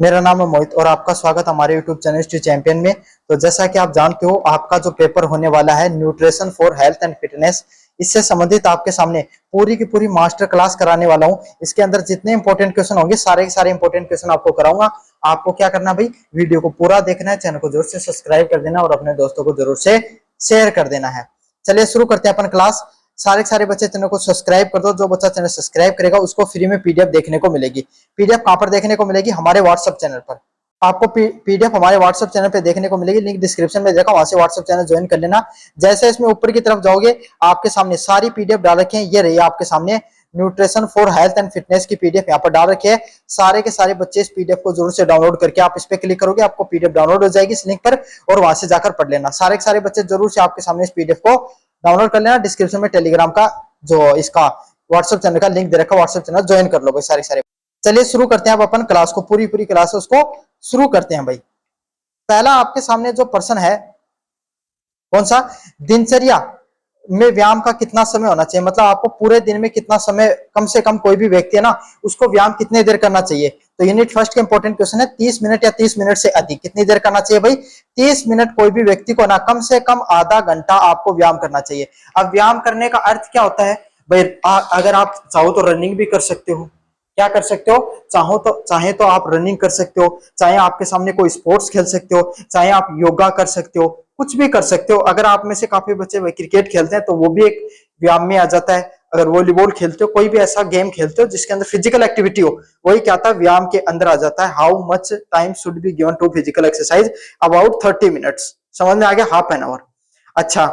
मेरा नाम है मोहित और आपका स्वागत हमारे YouTube चैनल स्ट्री चैंपियन में। तो जैसा कि आप जानते हो, आपका जो पेपर होने वाला है nutrition for health and fitness, इससे संबंधित आपके सामने पूरी की पूरी मास्टर क्लास कराने वाला हूं। इसके अंदर जितने इंपॉर्टेंट क्वेश्चन होंगे सारे के सारे इंपॉर्टेंट क्वेश्चन आपको कराऊंगा। आपको क्या करना भाई, वीडियो को पूरा देखना है, चैनल को जरूर से सब्सक्राइब कर देना और अपने दोस्तों को जरूर से शेयर कर देना है। चलिए शुरू करते हैं अपन क्लास। सारे के सारे बच्चे चैनल को सब्सक्राइब कर दो। जो बच्चा चैनल सब्सक्राइब करेगा उसको फ्री में पीडीएफ देखने को मिलेगी। पीडीएफ कहां पर देखने को मिलेगी? हमारे व्हाट्सएप चैनल पर। आपको पीडीएफ हमारे व्हाट्सएप चैनल पे देखने को मिलेगी, लिंक डिस्क्रिप्शन में देखा, वहां से व्हाट्सएप चैनल ज्वाइन कर लेना। जैसे इसमें ऊपर की तरफ जाओगे, आपके सामने सारी पीडीएफ डाल रखे हैं। ये रही आपके सामने nutrition for health and fitness की पीडीएफ यहाँ पर डाल रखी है। सारे के सारे बच्चे इस पीडीएफ को जरूर से डाउनलोड करके, आप इस पे क्लिक करोगे आपको पीडीएफ डाउनलोड हो जाएगी इस लिंक पर, और वहां से जाकर पढ़ लेना। सारे के सारे बच्चे जरूर से आपके सामने इस पीडीएफ को डाउनलोड कर लेना। डिस्क्रिप्शन में टेलीग्राम का जो इसका व्हाट्सएप चैनल का लिंक दे रखा है, व्हाट्सएप चैनल ज्वाइन कर लो भाई सारे सारे। चलिए शुरू करते हैं अब अपन क्लास को, पूरी क्लास है उसको शुरू करते हैं भाई। पहला आपके सामने जो प्रश्न है, कौन सा? दिनचर्या में व्यायाम का कितना समय होना चाहिए, मतलब आपको पूरे दिन में कितना समय, कम से कम कोई भी व्यक्ति है ना, उसको व्यायाम कितने देर करना चाहिए? तो यूनिट फर्स्ट का इंपॉर्टेंट क्वेश्चन है, 30 मिनट या 30 मिनट से अधिक कितनी देर करना चाहिए भाई? 30 मिनट। कोई भी व्यक्ति को ना कम से कम आधा घंटा आपको व्यायाम करना चाहिए। अब व्यायाम करने का अर्थ क्या होता है भाई? अगर आप चाहो तो रनिंग भी कर सकते हो। क्या कर सकते हो? चाहे तो आप रनिंग कर सकते हो, चाहे आपके सामने कोई स्पोर्ट्स खेल सकते हो, चाहे आप योगा कर सकते हो, कुछ भी कर सकते हो। अगर आप में से काफी बच्चे क्रिकेट खेलते हैं तो वो भी एक व्यायाम में आ जाता है। अगर वॉलीबॉल खेलते हो, कोई भी ऐसा गेम खेलते हो जिसके अंदर फिजिकल एक्टिविटी हो, वही क्या था, व्यायाम के अंदर आ जाता है। How much time should be given to physical exercise? About 30 minutes. समझ में आ गया? Half an hour. अच्छा,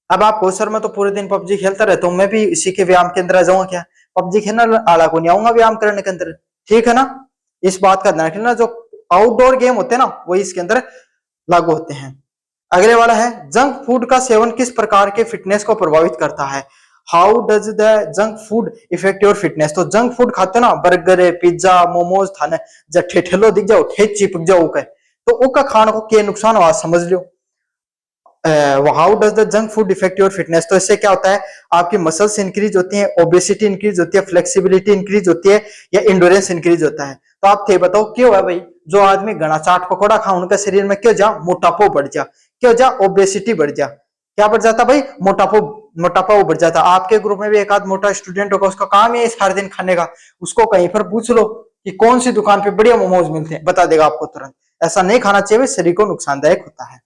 अब आप को सर मैं तो पूरे दिन पबजी खेलता रहता हूँ, मैं भी इसी के व्यायाम के अंदर आ जाऊंगा क्या? पबजी खेलना आला को नहीं आऊंगा व्यायाम करने के अंदर, ठीक है ना? इस बात का ध्यान रखना, जो आउटडोर गेम होते हैं ना वही इसके अंदर लागू होते हैं। अगले वाला है, जंक फूड का सेवन किस प्रकार के फिटनेस को प्रभावित करता है? How does the junk food affect your fitness? तो जंक फूड खाते ना, बर्गर है, पिज्जा, मोमोज खाने, जब ठेठेलो दिख जाओ, ठेठ चिपक जाओ का, तो उसका खाने को क्या नुकसान हुआ समझ लो। How does the junk food affect your fitness? तो इससे क्या होता है, आपकी मसल्स इंक्रीज होती हैं, ओबेसिटी इंक्रीज होती है, फ्लेक्सिबिलिटी इंक्रीज होती है, या इंडोरेंस इंक्रीज होता है। तो आप थे बताओ क्यों है भाई? जो आदमी घना चाट पकौड़ा खा, उनका शरीर में क्यों जा? मोटापा बढ़ जा। क्यों जा? ओबेसिटी बढ़ जा। क्या बढ़ जाता भाई? मोटापा बढ़ जाता। आपके ग्रुप में भी एक आध मोटा स्टूडेंट होगा, उसका काम है सारे दिन खाने का। उसको कहीं पर पूछ लो कि कौन सी दुकान पे बढ़िया मोमोज मिलते हैं, बता देगा आपको तुरंत। ऐसा नहीं खाना चाहिए, शरीर को नुकसानदायक होता है।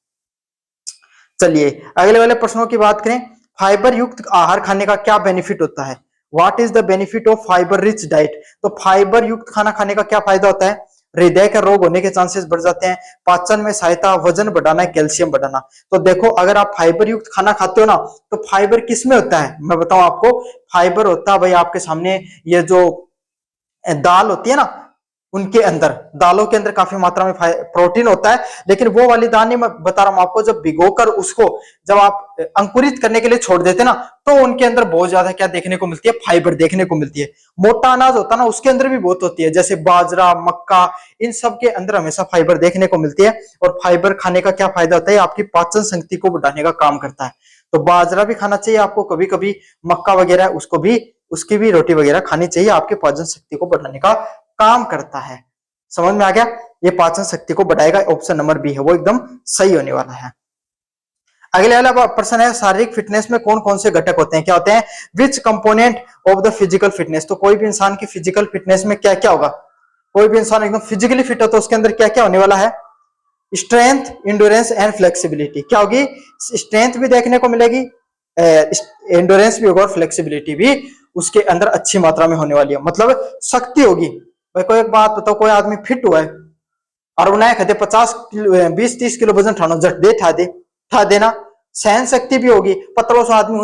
चलिए अगले वाले प्रश्नों की बात करें। फाइबर युक्त आहार खाने का क्या बेनिफिट होता है? What is the benefit of fibre rich diet? तो फाइबर युक्त खाना खाने का क्या फायदा होता है? हृदय का रोग होने के चांसेस बढ़ जाते हैं, पाचन में सहायता, वजन बढ़ाना, कैल्शियम बढ़ाना। तो देखो, अगर आप फाइबर युक्त खाना खाते हो ना, तो फाइबर किस में होता है मैं बताऊं आपको। फाइबर होता है भाई आपके सामने, ये जो दाल होती है ना, उनके अंदर, दालों के अंदर काफी मात्रा में प्रोटीन होता है। लेकिन वो वाली दाल नहीं मैं बता रहा हूं आपको, जब भिगोकर उसको जब आप अंकुरित करने के लिए छोड़ देते ना, तो उनके अंदर बहुत ज्यादा क्या देखने को मिलती है? फाइबर देखने को मिलती है। मोटा अनाज होता है ना, उसके अंदर भी बहुत होती है, जैसे बाजरा, मक्का, इन सब के अंदर हमेशा फाइबर देखने को मिलती है। और फाइबर खाने का क्या फायदा होता है? आपकी पाचन शक्ति को बढ़ाने का काम करता है। तो बाजरा भी खाना चाहिए आपको कभी कभी, मक्का वगैरह उसको भी, उसकी भी रोटी वगैरह खानी चाहिए, आपके पाचन शक्ति को बढ़ाने का काम करता है। समझ में आ गया? ये पाचन शक्ति को बढ़ाएगा। ऑप्शन नंबर बी है वो एकदम सही होने वाला है। अगले वाला प्रश्न है, शारीरिक फिटनेस में कौन कौन से घटक होते हैं? क्या होते हैं? विच component of the physical fitness? तो कोई भी इंसान की फिजिकल फिटनेस में क्या क्या होगा? कोई भी इंसान एकदम फिजिकली फिट हो तो उसके अंदर क्या क्या होने वाला है? Strength, endurance and flexibility. क्या होगी? स्ट्रेंथ भी देखने को मिलेगी, इंडोरेंस भी होगा, और फ्लेक्सिबिलिटी भी उसके अंदर अच्छी मात्रा में होने वाली है, मतलब शक्ति होगी। भाई कोई एक बात बताओ, कोई आदमी फिट हुआ है और उन्हें कहते 50 किलो 20-30 किलो वजन उठाना, झट दे ठा देना। सहन शक्ति भी होगी। पतलो सा आदमी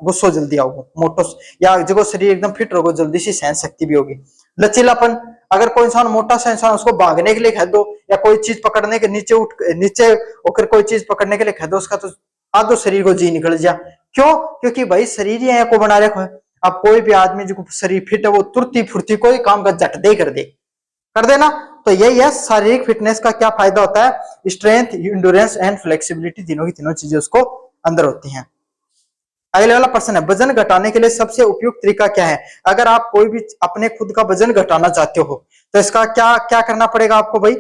गुस्सो जल्दी आओगे, मोटो या जो शरीर एकदम फिट रहोगे, जल्दी से सहन शक्ति भी होगी। लचीलापन, अगर कोई इंसान मोटा सा इंसान, उसको भागने के लिए कह दो या कोई चीज पकड़ने के नीचे होकर कोई चीज पकड़ने के लिए कह दो, उसका तो आधो शरीर को जी निकल जा। क्यों? क्योंकि भाई शरीर ही को बना रखा है। अब कोई भी आदमी जो शरीर फिट है, वो तुरती फुर्ती कोई काम का झट दे कर देना। तो यही है शारीरिक फिटनेस का क्या फायदा होता है? स्ट्रेंथ, इंडोरेंस एंड फ्लेक्सिबिलिटी, तीनों की तीनों चीजें उसको अंदर होती हैं। अगले वाला प्रश्न है, वजन घटाने के लिए सबसे उपयुक्त तरीका क्या है? अगर आप कोई भी अपने खुद का वजन घटाना चाहते हो तो इसका क्या क्या करना पड़ेगा आपको भाई?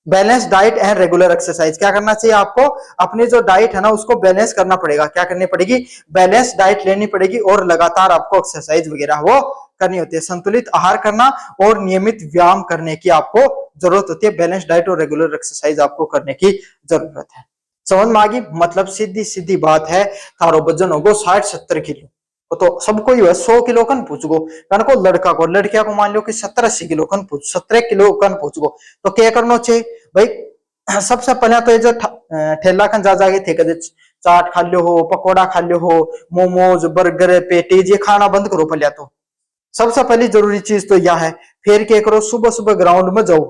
Balance diet and regular exercise. क्या करना चाहिए आपको? अपनी जो डाइट है ना उसको बैलेंस करना पड़ेगा। क्या करनी पड़ेगी? बैलेंस डाइट लेनी पड़ेगी और लगातार आपको एक्सरसाइज वगैरह वो करनी होती है। संतुलित आहार करना और नियमित व्यायाम करने की आपको जरूरत होती है। बैलेंस डाइट और रेगुलर एक्सरसाइज आपको करने की जरूरत है। समझ में आ गई? मतलब सीधी सीधी बात है, थारो वजन होगो 60-70 किलो तो सबको ही 100 किलो कन पूछ गो, को लड़का को लड़किया को मान लो कि 70-80 किलो कन पूछ, 17 किलो कन पूछ गो तो क्या करना चाहिए भाई? सबसे पहले तो ये जो ठेला कन जा जाके थे कदे चाट खा लियो हो, पकोड़ा खा लियो हो, मोमोज बर्गर पेटीज ये खाना बंद करो पहले। तो सबसे पहली जरूरी चीज तो यह है। फिर क्या करो? सुबह सुबह ग्राउंड में जाओ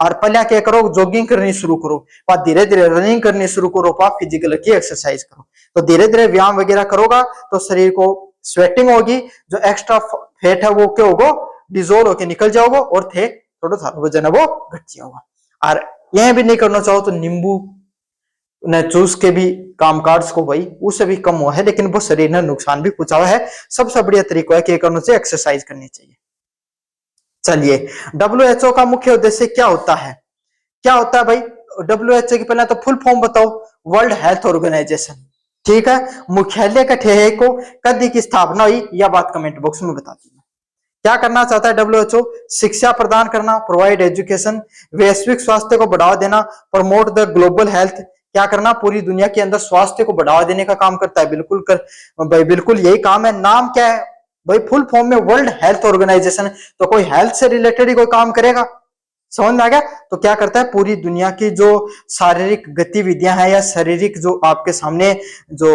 और पहले क्या करो? जॉगिंग करनी शुरू करो, और धीरे धीरे रनिंग करनी शुरू करो, फिजिकल की एक्सरसाइज करो। तो धीरे धीरे व्यायाम वगैरह करोगा तो शरीर को स्वेटिंग होगी, जो एक्स्ट्रा फैट है वो क्या होगा? डिजोल्व होकर निकल जाओगे और थे थोड़ा सा वजन है वो घट जाओगा। और यह भी नहीं करना चाहो तो नींबू ने जूस के भी कामकाज को भाई उससे भी कम हुआ है, लेकिन वो शरीर ने नुकसान भी पहुंचाया है। सबसे बढ़िया तरीका है कि करना चाहिए, एक्सरसाइज करनी चाहिए। चलिए, WHO का मुख्य उद्देश्य क्या होता है? क्या होता है भाई WHO की? पहले तो फुल फॉर्म बताओ। World health organization. ठीक है, मुख्यालय का ठेहे को कद की स्थापना हुई, यह बात कमेंट बॉक्स में बता दीजिए। क्या करना चाहता है WHO? शिक्षा प्रदान करना, प्रोवाइड एजुकेशन, वैश्विक स्वास्थ्य को बढ़ावा देना, प्रमोट द ग्लोबल हेल्थ। क्या करना? पूरी दुनिया के अंदर स्वास्थ्य को बढ़ावा देने का काम करता है। बिल्कुल भाई बिल्कुल यही काम है। नाम क्या है भाई? फुल फॉर्म में वर्ल्ड हेल्थ ऑर्गेनाइजेशन। तो कोई हेल्थ से रिलेटेड ही कोई काम करेगा। समझ में आ गया? तो क्या करता है? पूरी दुनिया की जो शारीरिक गतिविधियां हैं या शारीरिक जो आपके सामने जो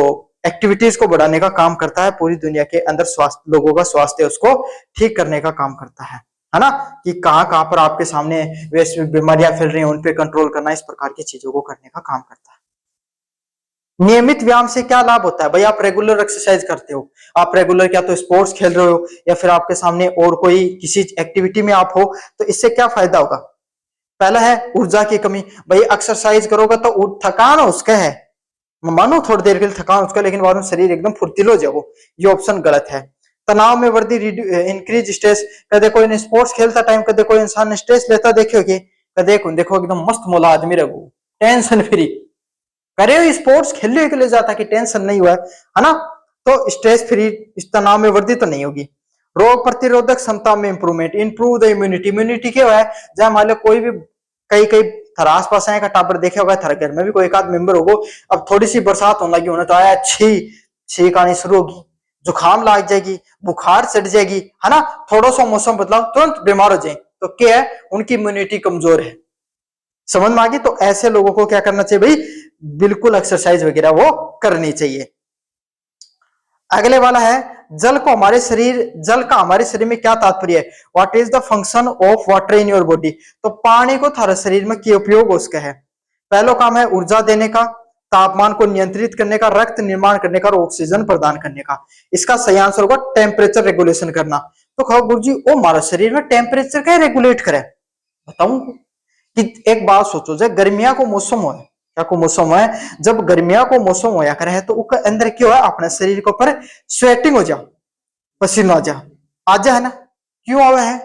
एक्टिविटीज को बढ़ाने का काम करता है, पूरी दुनिया के अंदर स्वास्थ्य लोगों का स्वास्थ्य उसको ठीक करने का काम करता है ना? कि कहां कहां पर आपके सामने वैश्विक बीमारियां फैल रही हैं उन पे कंट्रोल करना, इस प्रकार की चीजों को करने का काम करता है। नियमित व्यायाम से क्या लाभ होता है भाई? आप रेगुलर एक्सरसाइज करते हो, आप रेगुलर क्या तो स्पोर्ट्स खेल रहे हो या फिर आपके सामने और कोई किसी एक्टिविटी में आप हो, तो इससे क्या फायदा होगा? पहला है ऊर्जा की कमी। भाई एक्सरसाइज करोगे तो थकान उसका है, मानो थोड़ी देर के लिए थकान उसका, लेकिन बाद में शरीर एकदम फुर्तीलो हो जाओ, ये ऑप्शन गलत है। तनाव में वृद्धि, इंक्रीज स्ट्रेस। कदे कोई स्पोर्ट्स खेलता टाइम कदे कोई इंसान स्ट्रेस लेता देखो कि कदे देखो एकदम मस्त मोला आदमी रहो, टेंशन फ्री करे स्पोर्ट्स खेलने के लिए जाता कि टेंशन नहीं हुआ है ना? तो स्ट्रेस फ्री, इस तनाव में वृद्धि तो नहीं होगी। रोग प्रतिरोधक क्षमता में improvement, improve the immunity. Immunity क्या है? जब मान लो कोई भी कई कई थारा आस पास का टाबर देखे होगा, थारे घर में भी कोई एक आध मेंबर होगा, अब थोड़ी सी बरसात होने लगी, उन्हें तो आया छींक आनी शुरू होगी, जुकाम लग जाएगी, बुखार चढ़ जाएगी, है ना? थोड़ा सा मौसम बदलाव तुरंत बीमार हो जाए, तो क्या है? उनकी इम्यूनिटी कमजोर है। समझ में आ गई? तो ऐसे लोगों को क्या करना चाहिए भाई? बिल्कुल एक्सरसाइज वगैरह वो करनी चाहिए। अगले वाला है जल का हमारे शरीर में क्या तात्पर्य है? What is the function of water in your body? तो पानी को थारे शरीर में क्या उपयोग उसका है? पहला काम है ऊर्जा देने का, तापमान को नियंत्रित करने का, रक्त निर्माण करने का और ऑक्सीजन प्रदान करने का। इसका सही आंसर होगा टेम्परेचर रेगुलेशन करना। तो कहो गुरुजी ओ हमारे शरीर में टेम्परेचर क्या रेगुलेट करे? बताऊं कि एक बात सोचो, जब गर्मिया को मौसम हो, क्या को मौसम है, जब गर्मिया को मौसम होया करे तो उसके अंदर क्या है? अपने शरीर के ऊपर स्वेटिंग हो जा, पसीना आ जा है ना? क्यों आवे है?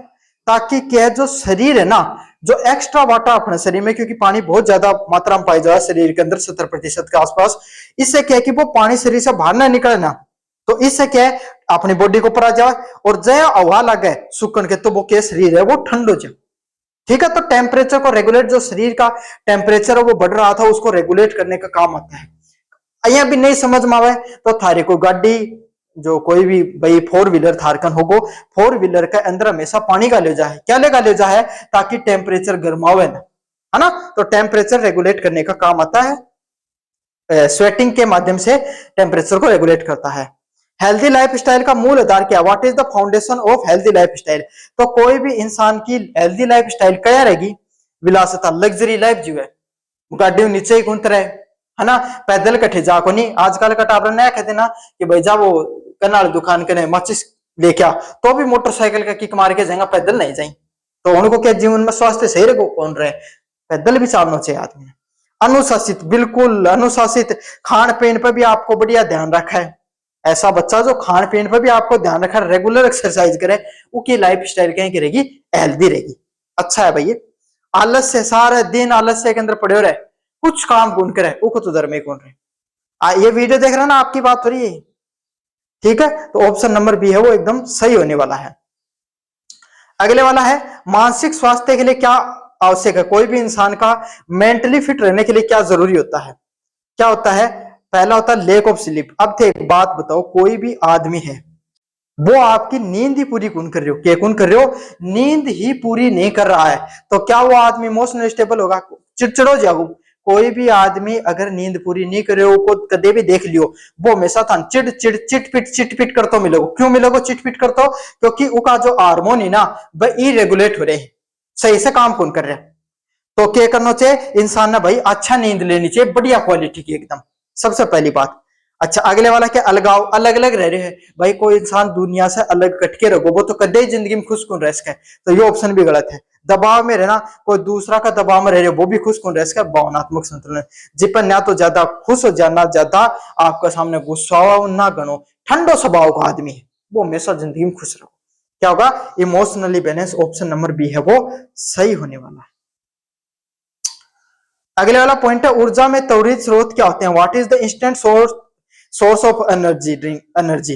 ताकि क्या जो शरीर है ना, जो एक्स्ट्रा वाटर अपने शरीर में, क्योंकि पानी बहुत ज्यादा मात्रा में पाई जाए शरीर के अंदर 70% के आसपास, इससे क्या है कि वो पानी शरीर से बाहर ना निकले ना, तो इससे क्या है अपनी बॉडी को ऊपर आ जाए और जया हवा लगे सुकन के, तो वो क्या शरीर है वो ठंड हो जाए। ठीक है, तो टेम्परेचर को रेगुलेट, जो शरीर का टेम्परेचर है वो बढ़ रहा था उसको रेगुलेट करने का काम आता है। अया भी नहीं समझ में आवे तो थारे को गाड़ी जो कोई भी भाई 4 व्हीलर थारकन होगो, 4 व्हीलर के अंदर हमेशा पानी का ले जाए, क्या लेगा ले जाए? ताकि टेम्परेचर गर्मावे ना, है ना? तो टेम्परेचर रेगुलेट करने का काम आता है, स्वेटिंग के माध्यम से टेम्परेचर को रेगुलेट करता है। हेल्दी लाइफस्टाइल का मूल आधार क्या? What is the foundation of healthy lifestyle? तो कोई भी इंसान की हेल्दी लाइफस्टाइल क्या रहेगी? विलासिता, लग्जरी लाइफ जीवे, गाड़ी नीचे ही घूमते रहे, है ना? पैदल कटे जा को नहीं। आजकल का टाबर नया कहते ना कि भाई जा वो कनाल दुकान के माचिस लेके आ, तो भी मोटरसाइकिल का किक मार के जाएगा, पैदल नहीं जाए। तो उनको क्या जीवन में स्वास्थ्य सही रहे कौन रहे? पैदल भी चलना चाहिए आदमी। अनुशासित, बिल्कुल अनुशासित, खान पीन पर भी आपको बढ़िया ध्यान रखा है। ऐसा बच्चा जो खान पीन पर भी आपको ध्यान रखा, रेगुलर एक्सरसाइज करे, उसकी लाइफ स्टाइल कहीं करेगी, हेल्दी रहेगी। अच्छा है भाई। आलस से सारे दिन आलस्य के अंदर पड़े हो रहे, कुछ काम कौन करे, वो तो धर्म कौन रहे। ये वीडियो देख रहे हैं ना, आपकी बात हो रही है, ठीक है। तो ऑप्शन नंबर बी है वो एकदम सही होने वाला है। अगले वाला है, मानसिक स्वास्थ्य के लिए क्या आवश्यक है। कोई भी इंसान का मेंटली फिट रहने के लिए क्या जरूरी होता है, क्या होता है। पहला होता है लेक ऑफ स्लीप। अब थे एक बात बताओ, कोई भी आदमी है वो आपकी नींद ही पूरी कौन कर रहे हो, क्या कौन कर रहे हो, नींद ही पूरी नहीं कर रहा है, तो क्या वो आदमी इमोशनल स्टेबल होगा, चिड़चिड़ो जाओ। कोई भी आदमी अगर नींद पूरी नहीं करे हो, को कदे भी देख लियो, वो हमेशा था चिड़ चिड़ चिटपिट करते मिलोगे। क्यों मिलोगे चिटपिट करते हो, क्योंकि उसका जो हार्मोन है ना वह इरेगुलेट हो रहे हैं, सही से काम कौन कर रहे हैं। तो क्या करना चाहिए इंसान ने भाई, अच्छा नींद लेनी चाहिए, बढ़िया क्वालिटी की एकदम, सबसे पहली बात। अच्छा अगले वाला क्या, अलगाव, अलग अलग रह रहे हैं भाई। कोई इंसान दुनिया से अलग कटके रखो, वो तो कदे जिंदगी में खुश कौन रह सके, तो ये ऑप्शन भी गलत है। दबाव में रहना, कोई दूसरा का दबाव में रह रहे वो भी खुश कौन रह सके, भावनात्मक संतुलन। जिपन ना तो ज्यादा खुश हो जाना, ज्यादा आपके सामने गुस्सा हो ना गणो, ठंडो स्वभाव का आदमी है वो हमेशा जिंदगी में खुश रहो। क्या होगा, emotionally balance, option number B है वो सही होने वाला है। अगले वाला पॉइंट है, ऊर्जा में त्वरित स्रोत क्या होते हैं। What is the instant source of energy, drink energy.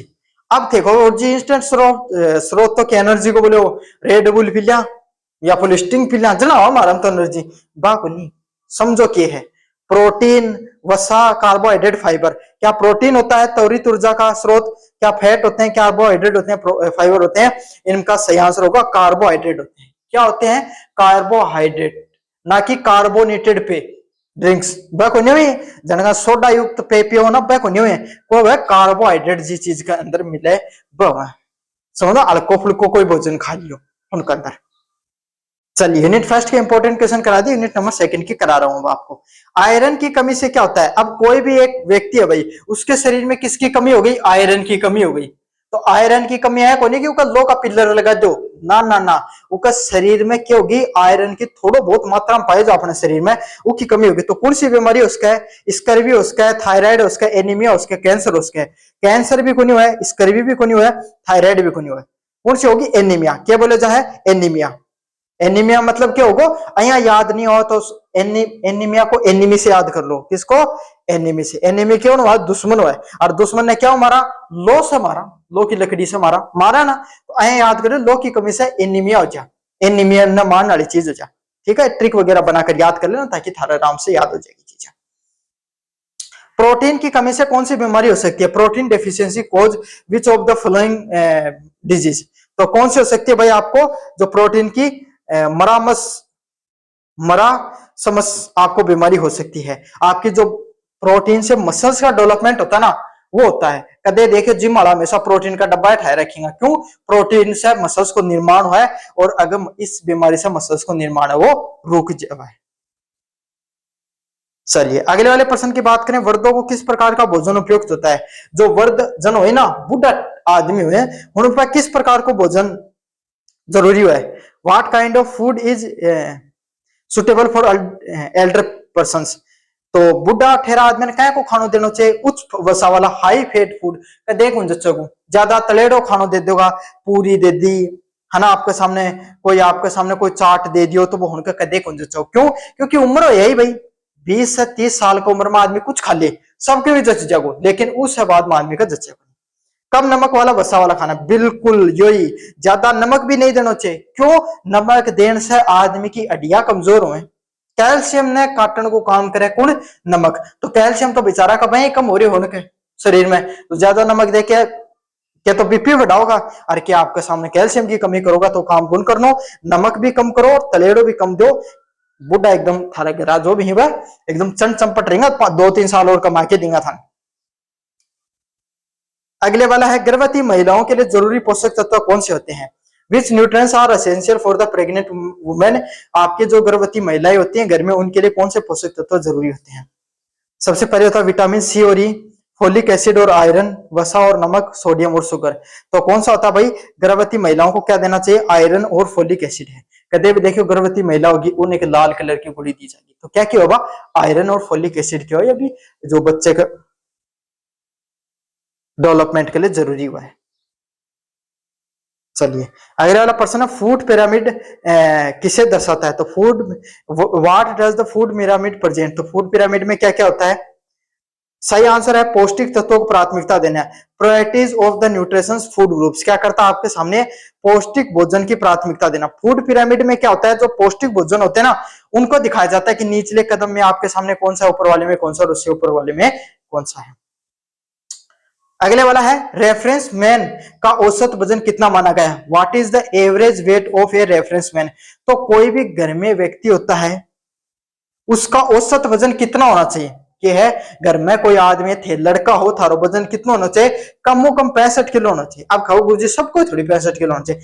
अब देखो ऊर्जा इंस्टेंट स्रोत तो क्या एनर्जी को बोले, रेड बुल पी लिया या फुल स्टिंग पी लिया, जना हमारा तो एनर्जी बाको नहीं। समझो क्या है, प्रोटीन, वसा, कार्बोहाइड्रेट, फाइबर। क्या प्रोटीन होता है त्वरित ऊर्जा का स्रोत, क्या फैट होते हैं, कार्बोहाइड्रेट होते हैं, फाइबर होते हैं। इनका सही आंसर होगा कार्बोहाइड्रेट होते हैं। क्या होते हैं, कार्बोहाइड्रेट, ना कि कार्बोनेटेड पे ड्रिंक्स बेको हुए, जनका सोडा युक्त पे पियो ना बेको हुए, को वह कार्बोहाइड्रेट जिस चीज के अंदर मिले वह समझो, हल्को फुल्को कोई भोजन खा लियो उनके अंदर। चलिए यूनिट फर्स्ट के इंपॉर्टेंट क्वेश्चन करा दिए, यूनिट नंबर सेकंड की करा रहा हूं आपको। आयरन की कमी से क्या होता है। अब कोई भी एक व्यक्ति है भाई, उसके शरीर में किसकी कमी हो गई, आयरन की कमी हो गई। तो आयरन की कमी है को नहीं कि उसका लो का पिलर लगा दो, ना ना ना, उसका शरीर में क्या होगी, आयरन की थोड़ा बहुत मात्रा में पाए जो अपने शरीर में, उसकी कमी होगी। तो कौन सी बीमारी उसका है, स्कर्वी उसका है, थायराइड उसका, एनीमिया उसका, कैंसर उसका है। कैंसर भी कोनी हुआ है, स्कर्वी भी कोनी हुआ है, थायराइड भी कोनी हुआ है, कौन सी होगी, एनीमिया। क्या बोले जा है, एनीमिया। एनीमिया मतलब क्या होगा, अहिया याद नहीं हो तो एनीमिया को एनीमी से याद कर लो, किसको, एनीमी से। एनीमी क्यों हुआ, दुश्मन हुआ है, और दुश्मन ने क्या मारा, लो से मारा, लो की लकड़ी से मारा, मारा ना, तो अहिया याद करो, लो की कमी से एनीमिया हो जा, एनीमिया न मान वाली चीज हो जा, ठीक है। ट्रिक वगैरह बनाकर याद कर लेना ताकि थारा आराम से याद हो जाएगी चीजें। प्रोटीन की कमी से कौन सी बीमारी हो सकती है, protein deficiency cause which of the following disease. तो कौन सी हो सकती है भाई आपको, जो प्रोटीन की मरा समस आपको बीमारी हो सकती है। आपकी जो प्रोटीन से मसल्स का डेवलपमेंट होता है ना, वो होता है। कदे देखे जिम वाला हमेशा प्रोटीन का डब्बा उठाए रखेगा, क्यों, प्रोटीन से मसल्स को निर्माण हुआ है, और अगर इस बीमारी से मसल्स को निर्माण है वो रुक जाए। चलिए अगले वाले प्रश्न की बात करें, वृद्धों को किस प्रकार का भोजन उपयुक्त होता है। जो वृद्ध जन हुए ना, बुढ़ा आदमी हुए, उन पर किस प्रकार को भोजन जरूरी है। What kind of food is suitable for Elder person. तो बुढ़ा ठहरा आदमी ने क्या को खानो देना चाहिए, उच्च वसा वाला हाई फैट फूड। देख उन जच्चों को ज्यादा तलेड़ो खानो दे देगा, पूरी दे दी है ना, आपके सामने कोई चाट दे दियो, तो वो उनका कदे कौन जच्चो, क्यों, क्योंकि उम्र हो यही भाई, 20 से 30 साल की उम्र में आदमी कुछ खा ले, सबके भी जच जागो, लेकिन उससे बाद में आदमी का जचेगा। कम नमक वाला वसा वाला खाना, बिल्कुल यही, ज्यादा नमक भी नहीं देना चाहिए, क्यों, नमक देने से आदमी की हड्डियां कमजोर हुए। कैल्शियम ने काटने को काम करे कौन, नमक। तो कैल्शियम तो बेचारा कब ही कम हो रही होने के शरीर में, तो ज्यादा नमक दे के क्या तो बीपी बढ़ाओगा, और क्या आपके सामने कैल्शियम की कमी करोगा, तो काम कौन करना, नमक भी कम करो और तलेड़ो भी कम दो। बुढ़ा एकदम थारा गिरा जो भी है एकदम चंड चंपट रहेगा, 2-3 साल और कमा के देगा था। अगले वाला है, गर्भवती महिलाओं के लिए जरूरी पोषक तत्व कौन से होते हैं। Which nutrients are essential for the pregnant women. आपके जो गर्भवती महिलाएं होती हैं घर में, उनके लिए कौन से पोषक तत्व जरूरी होते हैं। सबसे पहले होता है विटामिन सी और ई, फोलिक एसिड और आयरन, वसा और नमक, सोडियम और शुगर। तो कौन सा होता है भाई, गर्भवती महिलाओं को क्या देना चाहिए, आयरन और फोलिक एसिड है। कदे भी देखियो गर्भवती महिला होगी उन्हें एक लाल कलर की गोली दी जाएगी। तो क्या क्या होगा, आयरन और फोलिक एसिड क्या हो, अभी जो बच्चे का डेवलपमेंट के लिए जरूरी हुआ है। चलिए अगला वाला प्रश्न है, फूड पिरामिड किसे दर्शाता है? तो food, what does the food pyramid present? तो फूड पिरामिड में क्या क्या होता है? सही आंसर है पौष्टिक तत्वों को प्राथमिकता देना है। Priorities of the nutrition food groups, क्या करता है आपके सामने, पौष्टिक भोजन की प्राथमिकता देना। फूड पिरामिड में क्या होता है, जो पौष्टिक भोजन होते हैं ना उनको दिखाया जाता है कि निचले कदम में आपके सामने कौन सा, ऊपर वाले में कौन सा, और उससे ऊपर वाले में कौन सा है। अगले वाला है, रेफरेंस मैन का औसत वजन कितना माना गया है? What is the average weight of a reference man? तो कोई भी घर में व्यक्ति होता है उसका औसत वजन कितना होना चाहिए? ये है, घर में कोई आदमी थे, लड़का हो, थारो वजन कितना होना चाहिए? कम से कम 65 किलो होना चाहिए। अब खाओ गुरुजी सबको थोड़ी 65 किलो होना चाहिए,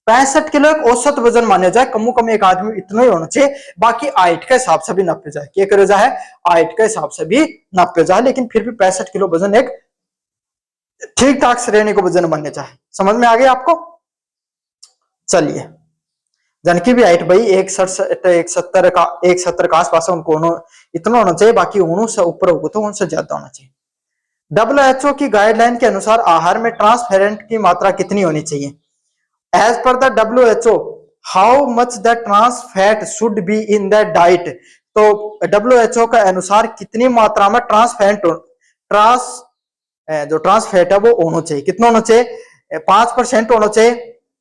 65 किलो एक औसत वजन माना जाए, कम से कम एक आदमी इतना ही होना चाहिए। बाकी हाइट के हिसाब से भी नापे जाए, क्या करे जाए, हाइट के हिसाब से भी नापे जाए, लेकिन फिर भी 65 किलो वजन एक ठीक ठाक श्रेणी को वजन बनने चाहिए। समझ में आ गया आपको? चलिए, जनकी भी हाइट भाई 170 का 170 के आसपास उनको इतना होना चाहिए, बाकी उन्होंने ऊपर होगा तो उनसे ज्यादा होना चाहिए। WHO की गाइडलाइन के अनुसार आहार में ट्रांसफेरेंट की मात्रा कितनी होनी चाहिए? As per the WHO, how much the trans fat should be in the diet? तो WHO के अनुसार कितनी मात्रा में जो ट्रांस फैट है वो होना चाहिए, कितना होना चाहिए? 5% होना चाहिए,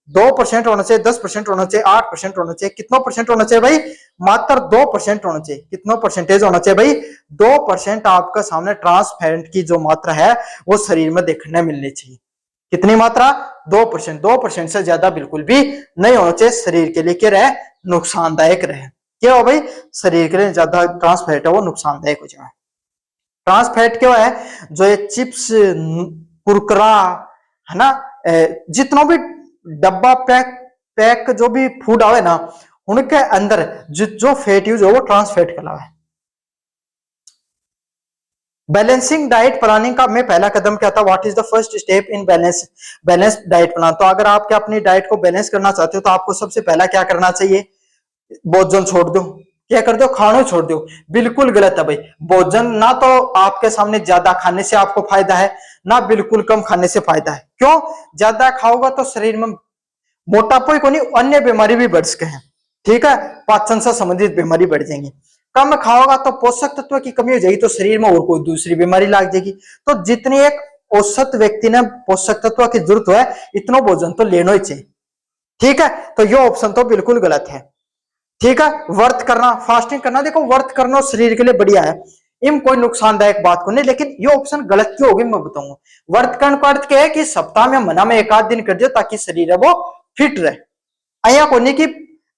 2% होना चाहिए, 10% होना चाहिए, 8% होना चाहिए, कितना परसेंट होना चाहिए भाई? मात्र 2% होना चाहिए। कितना परसेंटेज होना चाहिए भाई? 2% आपका सामने ट्रांस फैट की जो मात्रा है वो शरीर में देखने मिलनी चाहिए। कितनी मात्रा? 2%। 2% से ज्यादा बिल्कुल भी नहीं होना चाहिए, शरीर के लिए क्या रहे, नुकसानदायक रहे। क्या हो भाई, शरीर के लिए ज्यादा ट्रांस फैट है वो नुकसानदायक हो जाए। ट्रांस फैट क्या है, जो ये चिप्स, कुरकुरा है ना, जितना भी डब्बा पैक पैक जो भी फूड आवे ना उनके अंदर जो फैट यूज हो वो ट्रांस फैट कहलावा है। बैलेंसिंग डाइट प्लानिंग का में पहला कदम क्या था? What is the first step in balance diet plan? तो अगर आप अपनी डाइट को बैलेंस करना चाहते हो तो आपको सबसे पहला क्या करना चाहिए? भोजन छोड़ दो। क्या कर दो? खाना छोड़ दो। बिल्कुल गलत है भाई। भोजन ना तो आपके सामने ज्यादा खाने से आपको फायदा है, ना बिल्कुल कम खाने से फायदा है। क्यों? ज्यादा खाओगा तो शरीर में मोटापा ही को नहीं, अन्य बीमारी भी बढ़ सके हैं, ठीक है, पाचन से संबंधित बीमारी बढ़ जाएंगी। कम खाओगा तो पोषक तत्व की कमी हो जाएगी, तो शरीर में और कोई दूसरी बीमारी लग जाएगी। तो जितनी एक औसत व्यक्ति ने पोषक तत्व की जरूरत है इतना भोजन तो लेना ही चाहिए, ठीक है। तो ये ऑप्शन तो बिल्कुल गलत है, ठीक है। व्रत करना, फास्टिंग करना, देखो व्रत करना शरीर के लिए बढ़िया है, इन कोई नुकसानदायक बात को नहीं, लेकिन ये ऑप्शन गलत क्यों होगी मैं बताऊंगा। व्रत करने का अर्थ क्या है कि सप्ताह में महीना में एक आध दिन कर दियो ताकि शरीर है वो फिट रहे। अया को नहीं कि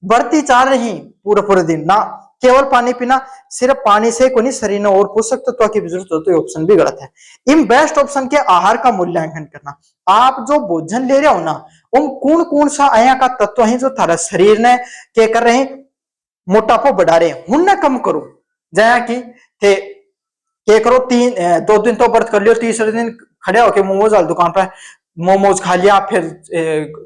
बढ़ती चाह रही पूरे पूरे दिन ना, केवल पानी पीना, सिर्फ पानी से को नहीं, शरीर ने और पोषक तत्व की जरूरत हो, तो ऑप्शन भी गलत है। इन बेस्ट ऑप्शन के आहार का मूल्यांकन करना, आप जो भोजन ले रहे हो ना उन कौन कौन सा अया का तत्व है जो थारा शरीर ने क्या कर रहे हैं, मोटापा बढ़ा रहे हैं, हुन कम करो। जया कि थे क्या करो, 2 दिन तो व्रत कर लियो, तीसरे दिन खड़े होके मोमोज वाली दुकान पर मोमोज खा लिया, फिर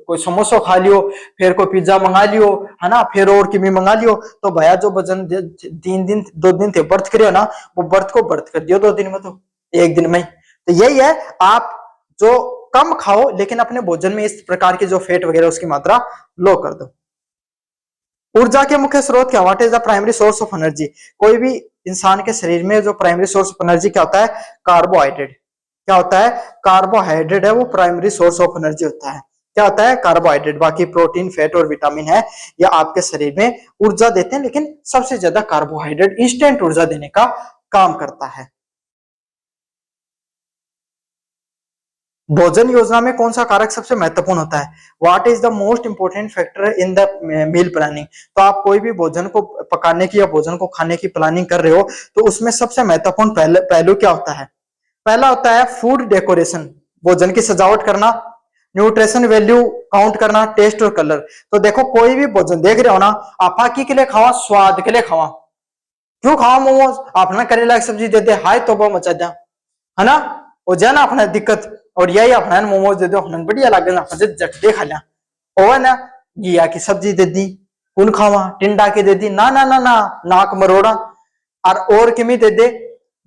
कोई समोसा खा लियो, फिर कोई पिज्जा मंगा लियो, है ना, फिर और किमी मंगा लियो। तो भैया जो वजन 3 दिन 2 दिन थे व्रत करियो ना, वो व्रत को व्रत कर दियो 2 दिन में, तो 1 दिन में। तो यही है, आप जो कम खाओ लेकिन अपने भोजन में इस प्रकार की जो फैट वगैरह उसकी मात्रा लो कर दो। ऊर्जा के मुख्य स्रोत क्या? What is the primary source of energy? कोई भी इंसान के शरीर में जो प्राइमरी सोर्स ऑफ एनर्जी क्या होता है? कार्बोहाइड्रेट। क्या होता है? कार्बोहाइड्रेट है वो प्राइमरी सोर्स ऑफ एनर्जी होता है। क्या होता है? कार्बोहाइड्रेट। बाकी प्रोटीन, फैट और विटामिन है या आपके शरीर में ऊर्जा देते हैं, लेकिन सबसे ज्यादा कार्बोहाइड्रेट इंस्टेंट ऊर्जा देने का काम करता है। भोजन योजना में कौन सा कारक सबसे महत्वपूर्ण होता है? What is the most important factor in the meal planning? तो आप कोई भी भोजन को पकाने की या भोजन को खाने की प्लानिंग कर रहे हो तो उसमें सबसे महत्वपूर्ण पहलू क्या होता है? पहला होता है फूड डेकोरेशन, भोजन की सजावट करना, न्यूट्रिशन वैल्यू काउंट करना, टेस्ट और कलर। तो देखो कोई भी भोजन देख रहे हो ना, आप आकी के लिए खावा, स्वाद के लिए खावा। क्यों खावा मोमोज? आपने करेला की सब्जी दे दे, हाय तोबा मचा दिया, है ना, हो जाए ना अपना दिक्कत। और यही अपना मोमोज दे दो, अपना बढ़िया लगे ना, अपने जट दे खा लिया। और ना घिया की सब्जी दे दी, कौन खावा टिंडा के दे दी ना ना ना ना नाक मरोड़ा और किमी दे दे,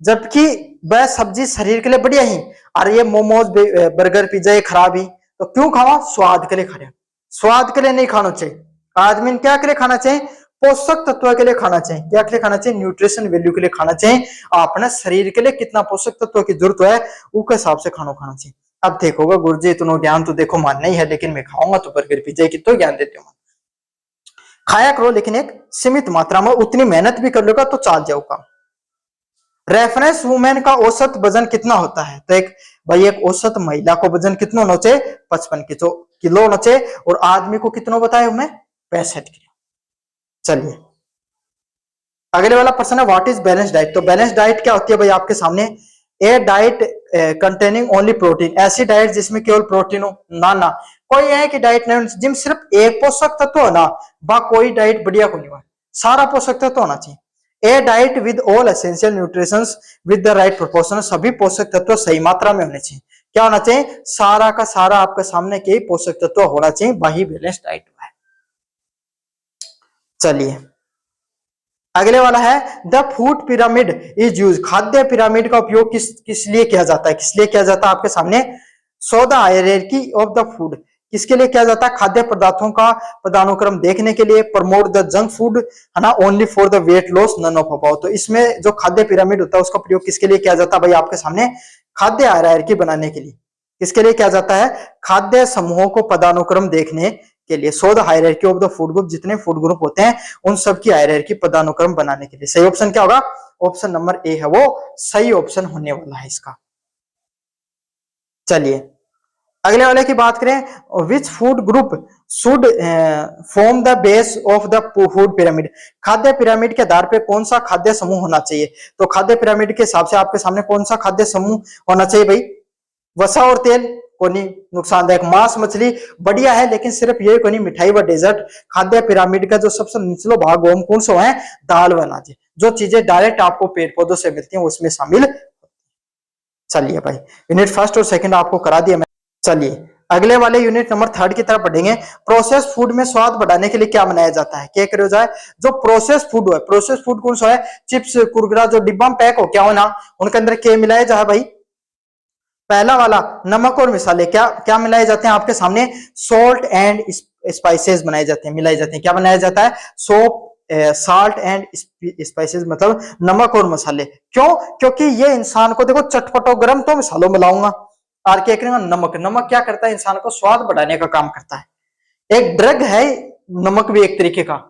जबकि वह सब्जी शरीर के लिए बढ़िया ही, और ये मोमोज बर्गर पिज्जा ये खराब ही, तो क्यों खावा? स्वाद के लिए खा रहे, स्वाद के लिए नहीं खाना चाहिए। आदमी ने क्या के लिए खाना चाहिए? पोषक तत्व के लिए खाना चाहिए। क्या के लिए खाना चाहिए? न्यूट्रिशन वैल्यू के लिए खाना चाहिए। अपने शरीर के लिए कितना पोषक तत्व की जरूरत है उसके हिसाब से खाना चाहिए। अब देखोगे गुरुजी इतना ज्ञान तो देखो मानना ही है, लेकिन मैं खाऊंगा तो बर्गर पिज्जा की तो ज्ञान देते हो, खाया करो लेकिन एक सीमित मात्रा में, उतनी मेहनत भी कर लोगा तो चाल जाऊगा। रेफरेंस वुमेन का औसत वजन कितना होता है? तो एक भाई एक औसत महिला को वजन कितना होना चाहिए? 55 किलो होना चाहिए। और आदमी को कितना बताया हमें? 65 किलो। चलिए अगले वाला प्रश्न है व्हाट इज बैलेंस डाइट। तो बैलेंस डाइट क्या होती है भाई आपके सामने? ए डाइट कंटेनिंग ओनली प्रोटीन, ऐसी डाइट जिसमें केवल प्रोटीन हो ना ना, कोई है कि डाइट नहीं जिम सिर्फ एक पोषक तत्व हो ना, बा कोई डाइट बढ़िया को नहीं हुआ, सारा पोषक तत्व होना चाहिए। A diet with all essential nutritions with the right proportion, सभी पोषक तत्व सही मात्रा में होने चाहिए। क्या होना चाहिए? सारा का सारा आपके सामने के पोषक तत्व होना चाहिए, वही बैलेंस डाइट है। चलिए अगले वाला है the food pyramid is use, खाद्य पिरामिड का उपयोग किस लिए किया जाता है? किस लिए किया जाता है आपके सामने? So the hierarchy of the food, किसके लिए किया जाता है? खाद्य पदार्थों का पदानुक्रम देखने के लिए। प्रमोट द जंक फूड है ना, only for the weight loss none of about. तो इसमें जो खाद्य पिरामिड होता है उसका प्रयोग किसके लिए किया जाता है भाई आपके सामने? खाद्य हायरार्की बनाने के लिए। किसके लिए किया जाता है? खाद्य समूहों को पदानुक्रम देखने के लिए। So the hierarchy of the food group, जितने फूड ग्रुप होते हैं उन सब की हायरार्की पदानुक्रम बनाने के लिए। सही ऑप्शन क्या होगा? ऑप्शन नंबर ए है वो सही ऑप्शन होने वाला है इसका। चलिए अगले वाले की बात करें, which food group should form the base of the food pyramid, खाद्य पिरामिड के आधार पे कौन सा खाद्य समूह होना चाहिए? तो खाद्य पिरामिड के हिसाब से आपके सामने कौन सा खाद्य समूह होना चाहिए भाई? वसा और तेल को नहीं नुकसानदायक, मांस मछली बढ़िया है लेकिन सिर्फ ये को नहीं, मिठाई व डेजर्ट। खाद्य पिरामिड का जो सबसे निचलो भाग होम कौन सा है? दाल व अनाज, जो चीजें डायरेक्ट आपको पेड़ पौधों से मिलती हैं उसमें शामिल। चलिए भाई यूनिट फर्स्ट और सेकंड आपको करा दिया मैं। चलिए अगले वाले यूनिट नंबर थर्ड की तरफ बढ़ेंगे। प्रोसेस फूड में स्वाद बढ़ाने के लिए क्या बनाया जाता है? क्या करो जाए? जो प्रोसेस फूड है, प्रोसेस फूड कौन सा है? चिप्स कुरकुरा जो डिब्बा में पैक हो क्या हो ना, उनके अंदर क्या मिलाया जाए भाई? पहला वाला नमक और मसाले, क्या क्या मिलाए जाते हैं आपके सामने? सॉल्ट एंड स्पाइसेस बनाए जाते हैं, मिलाए जाते हैं। क्या बनाया जाता है? साल्ट एंड स्पाइसेस मतलब नमक और मसाले। क्यों? क्योंकि ये इंसान को देखो चटपटो गरम तो मसालों मिलाऊंगा, और क्या करेंगे? नमक। नमक क्या करता है? इंसान को स्वाद बढ़ाने का काम करता है। एक ड्रग है नमक भी एक तरीके का,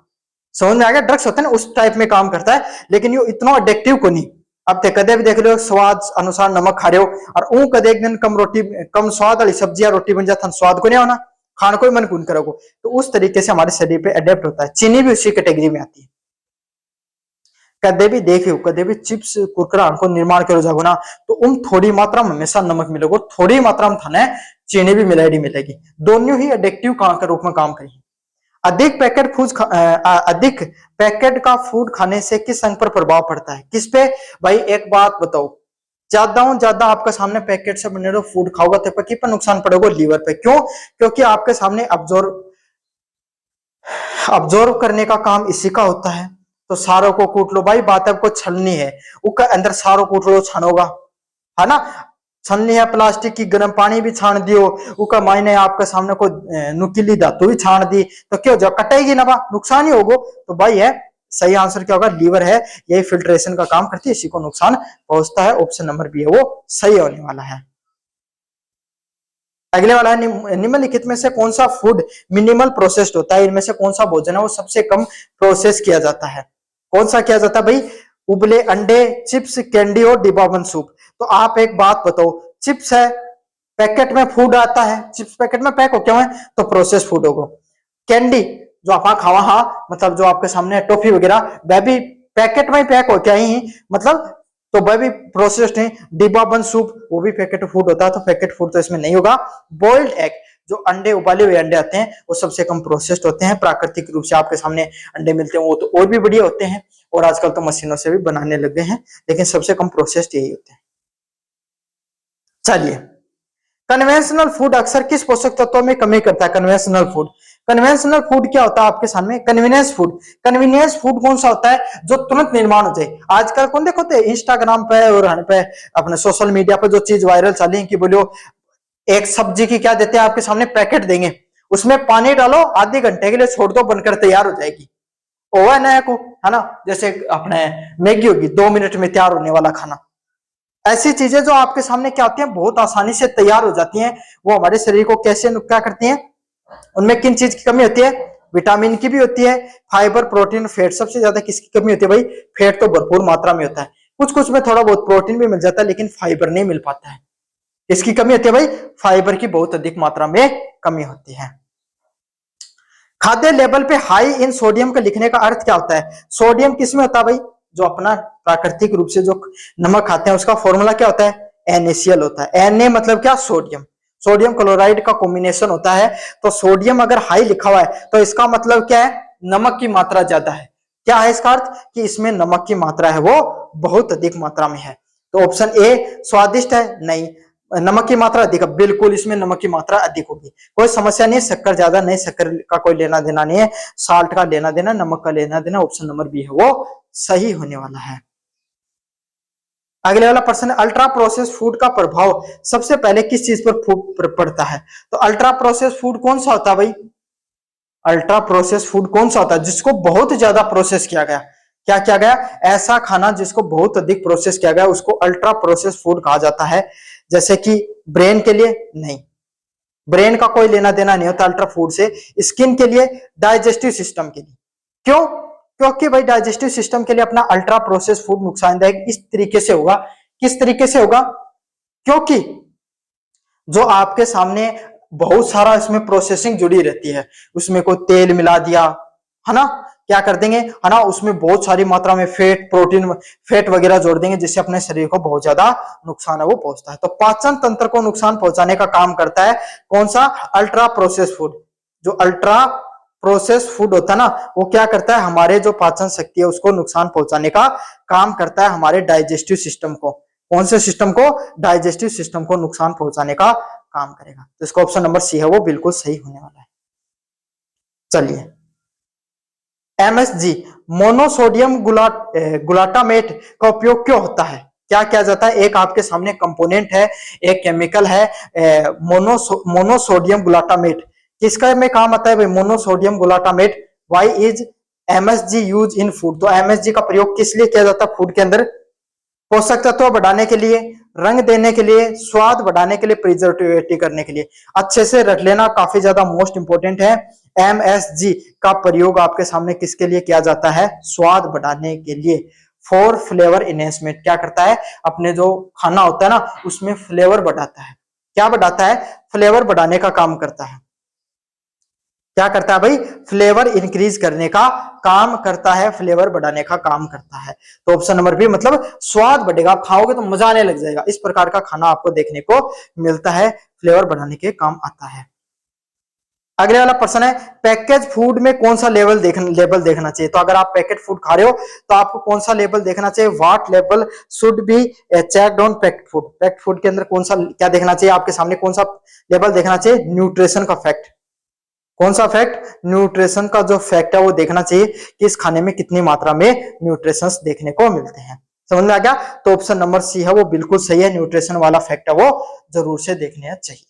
समझ में आ गया? ड्रग्स होते हैं ना उस टाइप में काम करता है, लेकिन ये इतना एडिक्टिव को नहीं। अब ते कदे भी देख लो स्वाद अनुसार नमक खा रहे हो, और ऊ कदे एक दिन कम रोटी कम स्वाद वाली सब्जी या रोटी बन जाता स्वाद को नहीं होना, खाने को ही मन कौन करोगे। तो उस तरीके से हमारे शरीर पे अडेप्ट होता है। चीनी भी उसी कैटेगरी में आती है। कदे भी देखियो, कदे भी चिप्स कुरकुरा को निर्माण करो जागो ना, तो उन थोड़ी मात्रा में हमेशा नमक मिलेगा, थोड़ी मात्रा में थाने चीनी भी मिलाई मिलेगी। दोनों ही एडिक्टिव के रूप में काम करेंगे। अधिक पैकेट का फूड खाने से किस अंग पर प्रभाव पड़ता है? किस पे भाई? एक बात बताओ, ज्यादा आपके सामने पैकेट से बने हुए फूड खाओगे तो पर नुकसान पड़ेगा? लीवर पे। क्यों? क्योंकि आपके सामने ऑब्जॉर्व करने का काम इसी का होता है। तो सारों को कूट लो भाई, बात आपको छलनी है उसका अंदर सारों कूट लो, छानोगा है ना। छलनी है प्लास्टिक की, गर्म पानी भी छान दियो उसका मायने आपके सामने को नुकीली धातु भी छान दी तो क्या हो जाए? कटेगी ना, नुकसान ही होगा। तो भाई है सही आंसर क्या होगा? लीवर है, यही फिल्ट्रेशन का काम करती है, इसी को नुकसान पहुंचता है। ऑप्शन नंबर बी है वो सही होने वाला है। अगले वाला है निम्नलिखित में से कौन सा फूड मिनिमल प्रोसेस्ड होता है? इनमें से कौन सा भोजन है वो सबसे कम प्रोसेस किया जाता है? कौन सा किया जाता है भाई? उबले अंडे, चिप्स, कैंडी और डिब्बाबंद सूप। तो आप एक बात बताओ, चिप्स है पैकेट में फूड आता है, चिप्स पैकेट में पैक हो क्यों है? तो प्रोसेस फूड होगा। कैंडी जो आप खावा, हाँ मतलब जो आपके सामने टॉफी वगैरह वह भी पैकेट में ही पैक हो क्या ही, मतलब तो वह भी प्रोसेस्ड है। डिब्बा बंद सूप वो भी पैकेट फूड होता है, तो पैकेट फूड तो इसमें नहीं होगा। बॉइल्ड एग जो अंडे, उबाले हुए अंडे आते हैं वो सबसे कम प्रोसेस्ड होते हैं। प्राकृतिक रूप से आपके सामने अंडे मिलते हैं वो तो और भी बढ़िया होते हैं, और आजकल तो मशीनों से भी बनाने लगे हैं, लेकिन सबसे कम प्रोसेस्ड यही होते हैं। चलिए कन्वेंशनल फूड अक्सर किस पोषक तत्वों में कमी करता है? कन्वेंशनल फूड क्या होता है आपके सामने? कन्वीनियंस फूड कौन सा होता है? जो तुरंत निर्माण हो जाए। आजकल कौन देखो इंस्टाग्राम पे और पे अपने सोशल मीडिया पे जो चीज वायरल चली है कि बोलो एक सब्जी की क्या देते हैं आपके सामने, पैकेट देंगे, उसमें पानी डालो, आधे घंटे के लिए छोड़ दो, बनकर तैयार हो जाएगी। ओवन है को, है ना, जैसे अपने मैगी होगी, 2 मिनट में तैयार होने वाला खाना। ऐसी चीजें जो आपके सामने क्या होती हैं, बहुत आसानी से तैयार हो जाती हैं, वो हमारे शरीर को कैसे क्या करती हैं? उनमें किन चीज की कमी होती है? विटामिन की भी होती है, फाइबर, प्रोटीन, फैट। सबसे ज्यादा किसकी कमी होती है भाई? फैट तो भरपूर मात्रा में होता है, कुछ कुछ में थोड़ा बहुत प्रोटीन भी मिल जाता है, लेकिन फाइबर नहीं मिल पाता है। इसकी कमी होती है भाई? फाइबर की बहुत अधिक मात्रा में कमी होती है। खाद्य लेबल पे हाई इन सोडियम का लिखने का अर्थ क्या होता है? सोडियम किसमें होता है भाई? जो अपना प्राकृतिक रूप से जो नमक खाते हैं उसका फॉर्मूला क्या होता है? NaCl होता है। Na मतलब क्या? सोडियम। सोडियम क्लोराइड का कॉम्बिनेशन होता है। तो सोडियम अगर हाई लिखा हुआ है तो इसका मतलब क्या है? नमक की मात्रा ज्यादा है। क्या है इसका अर्थ? कि इसमें नमक की मात्रा है वो बहुत अधिक मात्रा में है। तो ऑप्शन ए स्वादिष्ट है? नहीं। नमक की मात्रा अधिक है? बिल्कुल, इसमें नमक की मात्रा अधिक होगी। कोई समस्या नहीं है, शक्कर ज्यादा नहीं, शक्कर का कोई लेना देना नहीं है, साल्ट का लेना देना, नमक का लेना देना। ऑप्शन नंबर बी है वो सही होने वाला है। अगले वाला प्रश्न है, अल्ट्रा प्रोसेस फूड का प्रभाव सबसे पहले किस चीज पर पड़ता है? तो अल्ट्रा प्रोसेस फूड कौन सा होता है भाई? अल्ट्रा प्रोसेस फूड कौन सा होता है? जिसको बहुत ज्यादा प्रोसेस किया गया। क्या किया गया? ऐसा खाना जिसको बहुत अधिक प्रोसेस किया गया उसको अल्ट्रा प्रोसेस फूड कहा जाता है। जैसे कि ब्रेन के लिए नहीं, ब्रेन का कोई लेना देना नहीं होता अल्ट्रा फूड से। स्किन के लिए, डाइजेस्टिव सिस्टम के लिए। क्यों? क्योंकि भाई डाइजेस्टिव सिस्टम के लिए अपना अल्ट्रा प्रोसेस फूड नुकसानदायक इस तरीके से होगा। किस तरीके से होगा? क्योंकि जो आपके सामने बहुत सारा इसमें प्रोसेसिंग जुड़ी रहती है, उसमें कोई तेल मिला दिया, है ना, क्या कर देंगे, है ना, उसमें बहुत सारी मात्रा में फैट, प्रोटीन, फैट वगैरह जोड़ देंगे, जिससे अपने शरीर को बहुत ज्यादा नुकसान है वो पहुंचता है। तो पाचन तंत्र को नुकसान पहुंचाने का काम करता है कौन सा? Ultra process food. जो अल्ट्रा प्रोसेस फूड होता है ना, वो क्या करता है? हमारे जो पाचन शक्ति है उसको नुकसान पहुंचाने का काम करता है, हमारे डाइजेस्टिव सिस्टम को। कौन से सिस्टम को? डाइजेस्टिव सिस्टम को नुकसान पहुंचाने का काम करेगा। तो इसका ऑप्शन नंबर सी है वो बिल्कुल सही होने वाला है। चलिए, MSG मोनोसोडियम ग्लूटामेट का उपयोग क्यों होता है? क्या किया जाता है? एक आपके सामने कंपोनेंट है, एक केमिकल है, मोनोसोडियम ग्लूटामेट। किसका में काम आता है भाई? Monosodium glutamate. Why is MSG use in food? तो MSG का प्रयोग किस लिए किया जाता है फूड के अंदर? पोषक तत्व बढ़ाने के लिए, रंग देने के लिए, स्वाद बढ़ाने के लिए, प्रिजर्वेटिव करने के लिए। अच्छे से रख लेना, काफी ज्यादा मोस्ट इंपोर्टेंट है। MSG का प्रयोग आपके सामने किसके लिए किया जाता है? स्वाद बढ़ाने के लिए, फॉर फ्लेवर इनहेंसमेंट। क्या करता है? अपने जो खाना होता है ना उसमें फ्लेवर बढ़ाता है। क्या बढ़ाता है? फ्लेवर बढ़ाने का काम करता है। क्या करता है भाई? फ्लेवर इंक्रीज करने का काम करता है, फ्लेवर बढ़ाने का काम करता है। तो ऑप्शन नंबर बी, मतलब स्वाद बढ़ेगा, आप खाओगे तो मजा आने लग जाएगा, इस प्रकार का खाना आपको देखने को मिलता है, फ्लेवर बढ़ाने के काम आता है। अगले वाला प्रश्न है, पैकेज फूड में कौन सा लेबल देखना चाहिए? तो अगर आप पैकेट फूड खा रहे हो तो आपको कौन सा लेबल देखना चाहिए? What label should be checked on packed food? Packed food के अंदर कौन सा क्या देखना चाहिए? आपके सामने कौन सा लेबल देखना चाहिए? न्यूट्रिशन का फैक्ट। कौन सा फैक्ट? न्यूट्रिशन का जो फैक्ट है वो देखना चाहिए कि इस खाने में कितनी मात्रा में न्यूट्रिशंस देखने को मिलते हैं। समझ में आ गया? तो ऑप्शन नंबर सी है वो बिल्कुल सही है, न्यूट्रिशन वाला फैक्ट है वो जरूर से देखने चाहिए।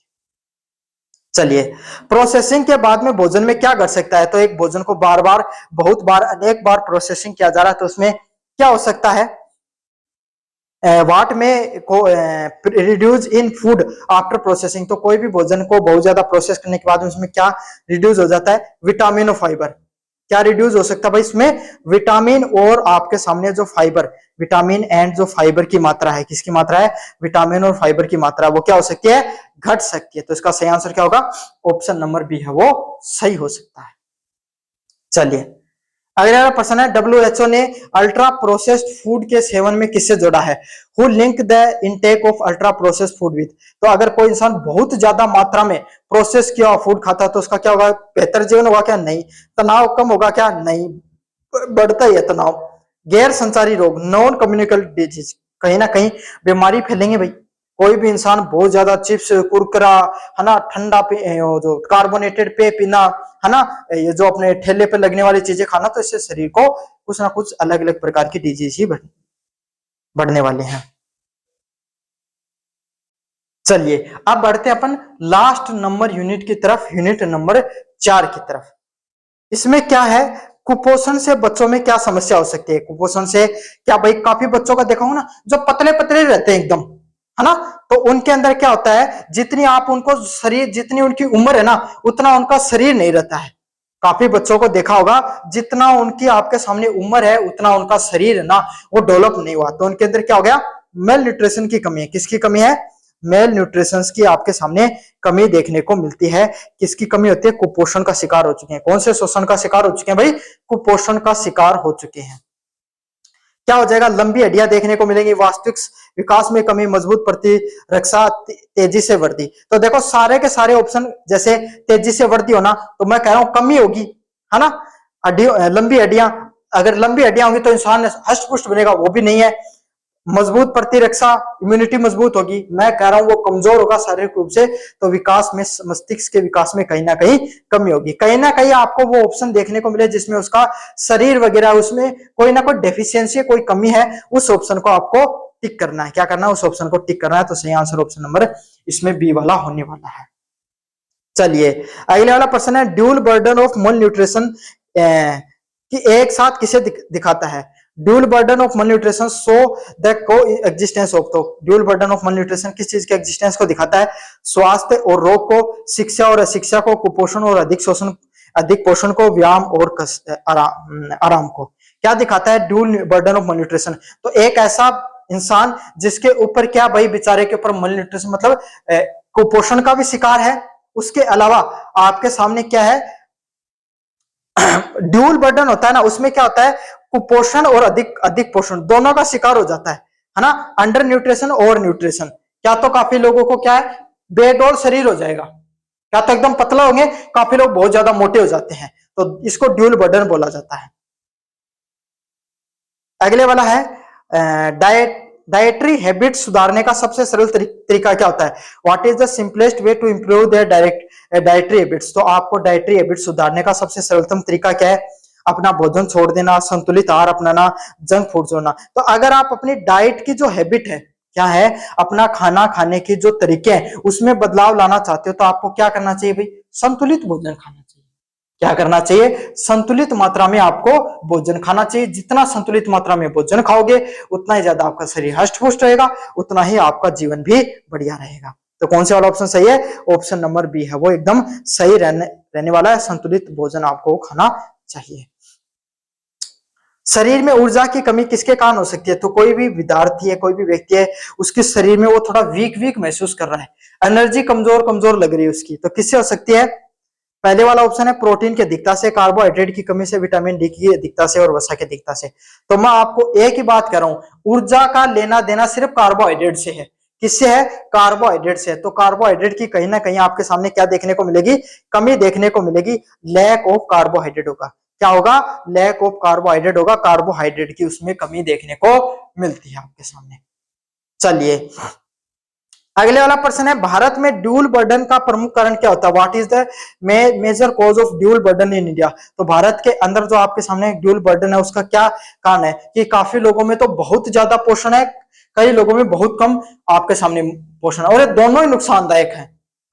चलिए, प्रोसेसिंग के बाद में भोजन में क्या घट सकता है? तो एक भोजन को बार बार, बहुत बार, अनेक बार प्रोसेसिंग किया जा रहा है तो उसमें क्या हो सकता है? वाट में को reduce in food after processing. तो कोई भी भोजन को बहुत ज्यादा प्रोसेस करने के बाद उसमें क्या रिड्यूस हो जाता है? विटामिन और फाइबर। क्या रिड्यूस हो सकता है भाई इसमें? विटामिन और आपके सामने जो फाइबर, विटामिन एंड जो फाइबर की मात्रा है, किसकी मात्रा है? विटामिन और फाइबर की मात्रा, वो क्या हो सकती है? घट सकती है। तो इसका सही आंसर क्या होगा? ऑप्शन नंबर बी है वो सही हो सकता है। चलिए, अगला प्रश्न है, WHO ने अल्ट्रा प्रोसेस्ड फूड के सेवन में किससे जोड़ा है? Who link the intake of ultra processed food with? तो अगर कोई इंसान बहुत ज्यादा मात्रा में प्रोसेस किया फूड खाता है तो उसका क्या होगा? बेहतर जीवन होगा क्या? नहीं। तनाव कम होगा क्या? नहीं, बढ़ता ही है तनाव। गैर संचारी रोग, नॉन कम्युनिकेबल डिजीज, कहीं ना कहीं बीमारी फैलेंगे भाई। कोई भी इंसान बहुत ज्यादा चिप्स कुरकुरा है ना, ठंडा जो कार्बोनेटेड पे पीना है ना, ये जो अपने ठेले पे लगने वाली चीजें खाना, तो इससे शरीर को कुछ ना कुछ अलग अलग प्रकार की डिजीज ही बढ़ने वाले हैं। चलिए अब बढ़ते अपन लास्ट नंबर यूनिट की तरफ, यूनिट नंबर 4 की तरफ। इसमें क्या है, कुपोषण से बच्चों में क्या समस्या हो सकती है। कुपोषण से क्या भाई, काफी बच्चों का देखा हूं ना, जो पतले पतले रहते हैं एकदम, है ना, तो उनके अंदर क्या होता है, जितनी आप उनको शरीर, जितनी उनकी उम्र है ना, उतना उनका शरीर नहीं रहता है। काफी बच्चों को देखा होगा, जितना उनकी आपके सामने उम्र है उतना उनका शरीर है ना वो डेवलप नहीं हुआ, तो उनके अंदर क्या हो गया, मेल न्यूट्रिशन की कमी है। किसकी कमी है, मेल न्यूट्रिशन की आपके सामने कमी देखने को मिलती है। किसकी कमी होती है, कुपोषण का शिकार हो चुके हैं। कौन से शोषण का शिकार हो चुके हैं भाई, कुपोषण का शिकार हो चुके हैं। क्या हो जाएगा, लंबी हड्डियां देखने को मिलेंगी, वास्तविक विकास में कमी, मजबूत प्रतिरक्षा, तेजी से वृद्धि। तो देखो सारे के सारे ऑप्शन, जैसे तेजी से वृद्धि होना, तो मैं कह रहा हूं कमी होगी, है ना, लंबी हड्डियां, अगर लंबी हड्डियां होंगी तो इंसान हष्ट पुष्ट बनेगा, वो भी नहीं है। मजबूत प्रतिरक्षा, इम्यूनिटी मजबूत होगी, मैं कह रहा हूं वो कमजोर होगा शारीरिक रूप से, तो विकास में, मस्तिष्क के विकास में कहीं ना कहीं कमी होगी। कहीं ना कहीं आपको वो ऑप्शन देखने को मिले जिसमें उसका शरीर वगैरह, उसमें कोई ना कोई डेफिशिएंसी, कोई कमी है, उस ऑप्शन को आपको टिक करना है। क्या करना है, उस ऑप्शन को टिक करना है। तो सही आंसर ऑप्शन नंबर इसमें बी वाला होने वाला है। चलिए अगले वाला प्रश्न है, ड्यूल बर्डन ऑफ मल न्यूट्रिशन कि एक साथ किसे दिखाता है। Dual burden of malnutrition show the को एग्जिस्टेंस ऑफ, तो ड्यूल बर्डन ऑफ मलन्यूट्रिशन किस चीज के एग्जिस्टेंस को दिखाता है, स्वास्थ्य और रोग को, शिक्षा और अशिक्षा को, कुपोषण और अधिक पोषण को, व्यायाम और आराम को। क्या दिखाता है ड्यूल बर्डन ऑफ मलन्यूट्रिशन, तो एक ऐसा इंसान जिसके ऊपर क्या भाई, बेचारे के ऊपर मलन्यूट्रिशन मतलब कुपोषण का भी शिकार है, उसके अलावा आपके सामने क्या है, ड्यूल बर्डन होता है ना, उसमें क्या होता है, कुपोषण और अधिक पोषण दोनों का शिकार हो जाता है ना, अंडर न्यूट्रिशन और न्यूट्रिशन। क्या तो काफी लोगों को क्या है, बेडौल शरीर हो जाएगा, क्या तो एकदम पतला होंगे, काफी लोग बहुत ज्यादा मोटे हो जाते हैं, तो इसको ड्यूल बर्डन बोला जाता है। अगले वाला है डाइटरी हैबिट सुधारने का सबसे सरल तरीका क्या होता है, what is the simplest way to improve their dietary habits. तो आपको डाइटरी हैबिट सुधारने का सबसे सरलतम तरीका क्या है, अपना भोजन छोड़ देना, संतुलित आहार अपनाना, जंक फूड छोड़ना। तो अगर आप अपनी डाइट की जो हैबिट है, क्या है, अपना खाना खाने के जो तरीके हैं उसमें बदलाव लाना चाहते हो, तो आपको क्या करना चाहिए भाई, संतुलित भोजन खाना चाहिए। क्या करना चाहिए, संतुलित मात्रा में आपको भोजन खाना चाहिए। जितना संतुलित मात्रा में भोजन खाओगे उतना ही ज्यादा आपका शरीर हष्ट पुष्ट रहेगा, उतना ही आपका जीवन भी बढ़िया रहेगा। तो कौन से वाला ऑप्शन सही है, ऑप्शन नंबर बी है, वो एकदम सही रहने वाला है। संतुलित भोजन आपको खाना चाहिए। शरीर में ऊर्जा की कमी किसके कारण हो सकती है, तो कोई भी विद्यार्थी है, कोई भी व्यक्ति है, उसके शरीर में वो थोड़ा वीक वीक महसूस कर रहा है, एनर्जी कमजोर कमजोर लग रही है उसकी, तो किससे हो सकती है। पहले वाला ऑप्शन है प्रोटीन की अधिकता से, कार्बोहाइड्रेट की कमी से, विटामिन डी की अधिकता से और वसा की अधिकता से। तो मैं आपको एक ही बात कह रहा हूं, ऊर्जा का लेना देना सिर्फ कार्बोहाइड्रेट से है। किससे है, कार्बोहाइड्रेट से। तो कार्बोहाइड्रेट की कहीं ना कहीं आपके सामने क्या देखने को मिलेगी, कमी देखने को मिलेगी, लैक ऑफ कार्बोहाइड्रेट होगा। क्या होगा, लैक ऑफ कार्बोहाइड्रेट होगा, कार्बोहाइड्रेट की उसमें कमी देखने को मिलती है आपके सामने। चलिए अगले वाला प्रश्न है, भारत में ड्यूल बर्डन का प्रमुख कारण क्या होता है, what is the major cause of dual burden in India. तो भारत के अंदर जो आपके सामने ड्यूल बर्डन है उसका क्या कारण है, कि काफी लोगों में तो बहुत ज्यादा पोषण है, कई लोगों में बहुत कम आपके सामने पोषण है, और ये दोनों ही नुकसानदायक है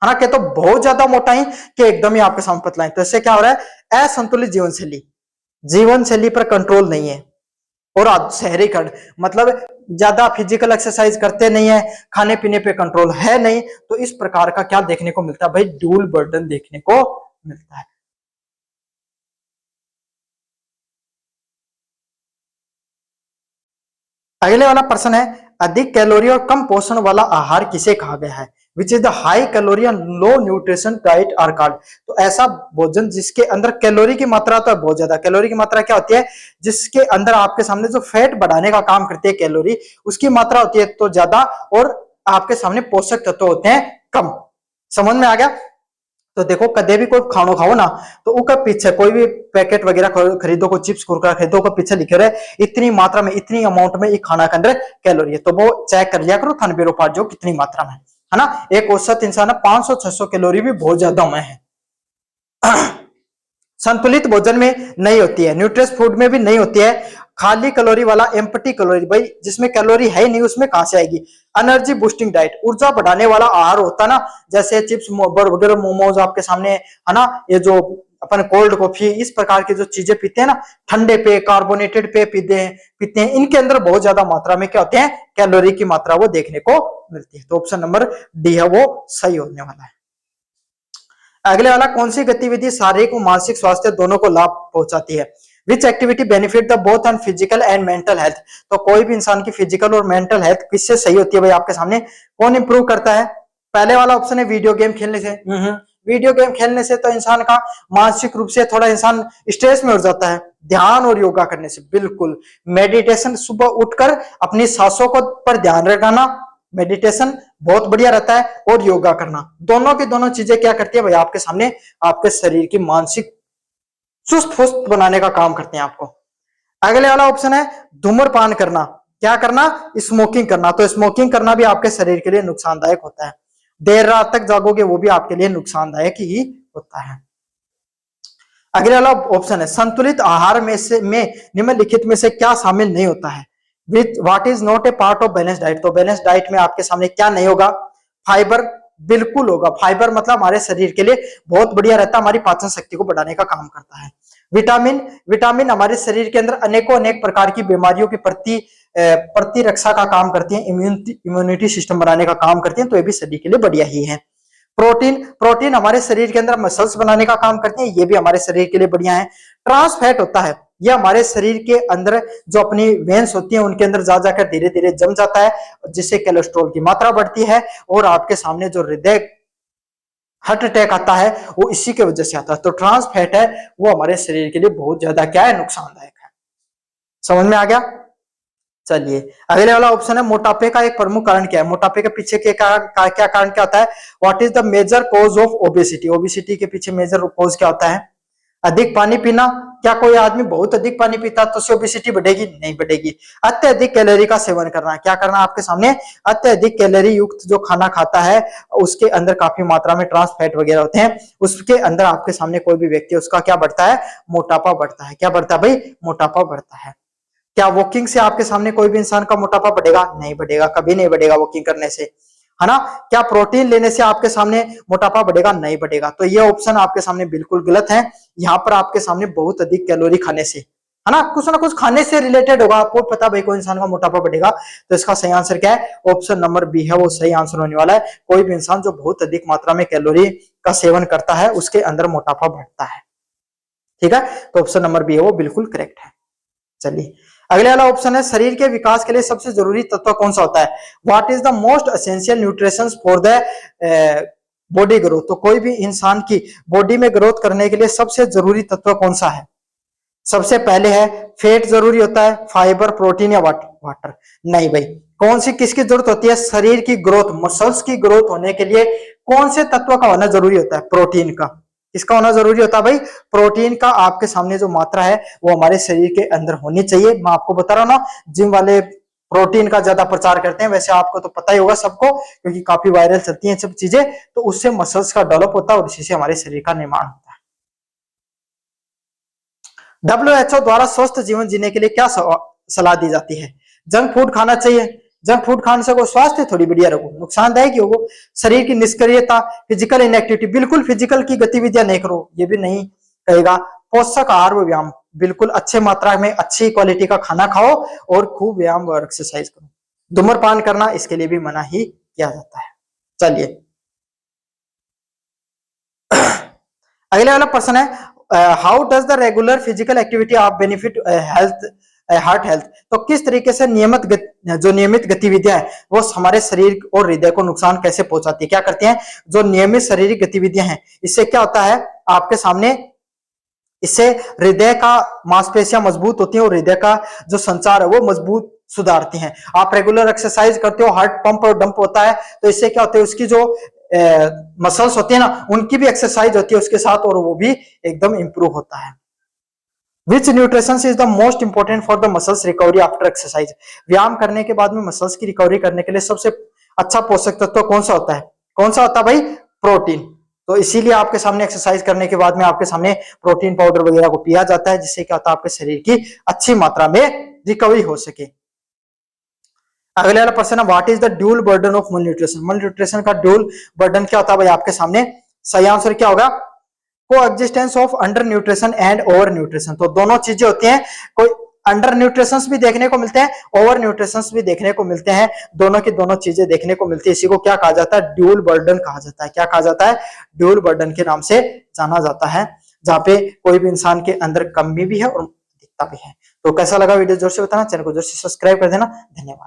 ना, कि तो बहुत ज्यादा मोटाई कि एकदम ही आपके सामने पतला है। तो इससे क्या हो रहा है, असंतुलित जीवन शैली पर कंट्रोल नहीं है, और शहरीकरण मतलब ज्यादा फिजिकल एक्सरसाइज करते नहीं है, खाने पीने पे कंट्रोल है नहीं, तो इस प्रकार का क्या देखने को मिलता है भाई, ड्यूल बर्डन देखने को मिलता है। अगले वाला प्रश्न है, अधिक कैलोरी और कम पोषण वाला आहार किसे कहा गया है, which is the high calorie and low nutrition diet are called. तो ऐसा भोजन जिसके अंदर कैलोरी की मात्रा तो बहुत ज्यादा, कैलोरी की मात्रा क्या होती है, जिसके अंदर आपके सामने जो फैट बढ़ाने का काम करती है कैलोरी, उसकी मात्रा होती है तो ज्यादा, और आपके सामने पोषक तत्व होते हैं कम। समझ में आ गया। तो देखो कदे भी कोई खानो खाओ ना तो उसका पीछे कोई भी पैकेट वगैरह खरीदो, को चिप्स कुरकुरा खरीदो, को पीछे लिखे रहे इतनी मात्रा में इतनी अमाउंट में ये खाना के अंदर कैलोरी है, तो वो चेक कर लिया करो थाने बेरो पास जो कितनी मात्रा में है ना। एक औसत इंसान 500-600 कैलोरी भी बहुत ज्यादा में है। संतुलित भोजन में नहीं होती है, न्यूट्रियस फूड में भी नहीं होती है। खाली कैलोरी वाला एम्प्टी कैलोरी, भाई जिसमें कैलोरी है ही नहीं उसमें कहां से आएगी। एनर्जी बूस्टिंग डाइट, ऊर्जा बढ़ाने वाला आहार होता है ना, जैसे चिप्स बर्गर मोमोज आपके सामने है ना, ये जो अपन कोल्ड कॉफी इस प्रकार की जो चीजें पीते हैं ना, ठंडे पे कार्बोनेटेड पे पीते हैं, इनके अंदर बहुत ज्यादा मात्रा में क्या होते हैं, कैलोरी की मात्रा वो देखने को मिलती है। तो ऑप्शन नंबर डी है वो सही होने वाला है। अगले वाला, कौन सी गतिविधि शारीरिक और मानसिक स्वास्थ्य दोनों को लाभ पहुंचाती है। Which activity benefit the both and physical and mental health. तो कोई भी इंसान की फिजिकल और मेंटल हेल्थ किससे सही होती है भाई, आपके सामने कौन इंप्रूव करता है। पहले वाला ऑप्शन है वीडियो गेम खेलने से। वीडियो गेम खेलने से तो इंसान का मानसिक रूप से थोड़ा इंसान स्ट्रेस में हो जाता है। ध्यान और योगा करने से बिल्कुल। मेडिटेशन, सुबह उठकर अपनी सांसों को पर ध्यान रखना, मेडिटेशन बहुत बढ़िया रहता है, और योगा करना, दोनों की दोनों चीजें क्या करती है भाई, आपके सामने आपके शरीर की मानसिक चुस्त फुस्त बनाने का काम करते हैं आपको। अगले वाला ऑप्शन है धूम्रपान करना। क्या करना, स्मोकिंग करना। तो स्मोकिंग करना भी आपके शरीर के लिए नुकसानदायक होता है। देर रात तक जागोगे वो भी आपके लिए नुकसानदायक ही होता है। अगले वाला ऑप्शन है संतुलित आहार में निम्नलिखित में से क्या शामिल नहीं होता है। With what is not a part of balance diet. तो बैलेंस डाइट में आपके सामने क्या नहीं होगा, फाइबर बिल्कुल होगा। फाइबर मतलब हमारे शरीर के लिए बहुत बढ़िया रहता है, हमारी पाचन शक्ति को बढ़ाने का काम करता है। विटामिन हमारे शरीर के अंदर अनेक प्रकार की बीमारियों की प्रतिरक्षा का काम करती है, इम्यूनिटी सिस्टम बनाने का काम करती है, तो ये भी शरीर के लिए बढ़िया ही है। प्रोटीन हमारे शरीर के अंदर मसल्स बनाने का काम करते हैं, ये भी हमारे शरीर के लिए बढ़िया है। ट्रांस फैट होता है, ये हमारे शरीर के अंदर जो अपनी वेन्स होती हैं उनके अंदर जा जाकर धीरे धीरे जम जाता है, जिससे कोलेस्ट्रॉल की मात्रा बढ़ती है, और आपके सामने जो हृदय हार्ट अटैक आता है वो इसी के वजह से आता है। तो ट्रांस फैट है वो हमारे शरीर के लिए बहुत ज्यादा क्या है, नुकसानदायक है। समझ में आ गया। चलिए अगले वाला ऑप्शन है मोटापे का एक प्रमुख कारण क्या है। मोटापे के पीछे क्या कारण क्या होता है। What is the major cause of obesity. Obesity के पीछे मेजर कॉज क्या होता है। अधिक पानी पीना। क्या कोई आदमी बहुत अधिक पानी पीता तो उससे ओबेसिटी बढ़ेगी, नहीं बढ़ेगी। अत्यधिक कैलोरी का सेवन करना। क्या करना आपके सामने, अत्यधिक कैलोरी युक्त जो खाना खाता है उसके अंदर काफी मात्रा में ट्रांस फैट वगैरह होते हैं, उसके अंदर आपके सामने कोई भी व्यक्ति उसका क्या बढ़ता है, मोटापा बढ़ता है। क्या बढ़ता है भाई, मोटापा बढ़ता है। क्या वॉकिंग से आपके सामने कोई भी इंसान का मोटापा बढ़ेगा, नहीं बढ़ेगा, कभी नहीं बढ़ेगा वॉकिंग करने से, है ना। क्या प्रोटीन लेने से आपके सामने मोटापा बढ़ेगा, नहीं बढ़ेगा। तो ये ऑप्शन आपके सामने बिल्कुल गलत है। यहाँ पर आपके सामने बहुत अधिक कैलोरी खाने से, है ना कुछ खाने से रिलेटेड होगा, आपको पता भाई कोई इंसान का मोटापा बढ़ेगा। तो इसका सही आंसर क्या है, ऑप्शन नंबर बी है वो सही आंसर होने वाला है। कोई भी इंसान जो बहुत अधिक मात्रा में कैलोरी का सेवन करता है उसके अंदर मोटापा बढ़ता है। ठीक है, तो ऑप्शन नंबर बी है वो बिल्कुल करेक्ट है। चलिए अगले वाला ऑप्शन है शरीर के विकास के लिए सबसे जरूरी तत्व कौन सा होता है। What is the most essential nutrition for the body growth. तो कोई भी इंसान की बॉडी में ग्रोथ करने के लिए सबसे जरूरी तत्व कौन सा है। सबसे पहले है फैट जरूरी होता है, फाइबर, प्रोटीन या वाटर। नहीं भाई, कौन सी किसकी जरूरत होती है, शरीर की ग्रोथ, मसल्स की ग्रोथ होने के लिए कौन से तत्व का होना जरूरी होता है, प्रोटीन का। किसका होना जरूरी होता है भाई, प्रोटीन का। आपके सामने जो मात्रा है वो हमारे शरीर के अंदर होनी चाहिए। मैं आपको बता रहा हूं ना, जिम वाले प्रोटीन का ज्यादा प्रचार करते हैं, वैसे आपको तो पता ही होगा सबको, क्योंकि काफी वायरल चलती हैं सब चीजें, तो उससे मसल्स का डेवलप होता है और इसी से हमारे शरीर का निर्माण होता है। WHO द्वारा स्वस्थ जीवन जीने के लिए क्या सलाह दी जाती है। जंक फूड खाना चाहिए। जंक फूड खाने से स्वास्थ्य थोड़ी बढ़िया रहो, नुकसानदायक ही होगा। शरीर की निष्क्रियता, फिजिकल इनएक्टिविटी, बिल्कुल फिजिकल की गतिविधियां नहीं करो, ये भी नहीं कहेगा। पोषक आहार व व्यायाम, बिल्कुल अच्छे मात्रा में अच्छी क्वालिटी का खाना खाओ और खूब व्यायाम और एक्सरसाइज करो। धूम्रपान करना इसके लिए भी मना ही किया जाता है। चलिए अगले वाला प्रश्न है how does the regular physical activity of benefit health heart health. तो किस तरीके से नियमित गतिविधियां है वो हमारे शरीर और हृदय को नुकसान कैसे पहुंचाती है। क्या करती हैं, जो नियमित शारीरिक गतिविधियां हैं इससे क्या होता है आपके सामने, इससे हृदय का मांसपेशियां मजबूत होती हैं और हृदय का जो संचार है वो मजबूत सुधारती हैं। आप रेगुलर एक्सरसाइज करते हो, हार्ट पंप और डंप होता है, तो इससे क्या होता है उसकी जो मसल्स होती है ना, उनकी भी एक्सरसाइज होती है उसके साथ, और वो भी एकदम इंप्रूव होता है। Which nutrition is the most important for the muscles recovery after exercise? व्यायाम करने के बाद में मसल्स की रिकवरी करने के लिए सबसे अच्छा पोषक तत्व कौन सा होता है? कौन सा होता है भाई? प्रोटीन। तो इसीलिए आपके सामने एक्सरसाइज करने के बाद में आपके सामने प्रोटीन पाउडर वगैरह को पिया जाता है, जिससे क्या होता है आपके शरीर की अच्छी मात्रा में रिकवरी हो सके। अगले वाला प्रश्न है, what is the dual burden of मल न्यूट्रिशन? मल न्यूट्रिशन का ड्यूल बर्डन क्या होता है भाई आपके सामने? सही आंसर क्या होगा? को existence of under nutrition and over nutrition. तो दोनों चीजें होती हैं, कोई अंडर न्यूट्रिशन भी देखने को मिलते हैं, ओवर न्यूट्रिशन भी देखने को मिलते हैं, दोनों की दोनों चीजें देखने को मिलती है। इसी को क्या कहा जाता है? ड्यूल बर्डन कहा जाता है। क्या कहा जाता है? ड्यूल बर्डन के नाम से जाना जाता है, जहां पे कोई भी इंसान के अंदर कमी भी है और दिखता भी है। तो कैसा लगा वीडियो? जोर से बताना, चैनल को जोर से सब्सक्राइब कर देना। धन्यवाद।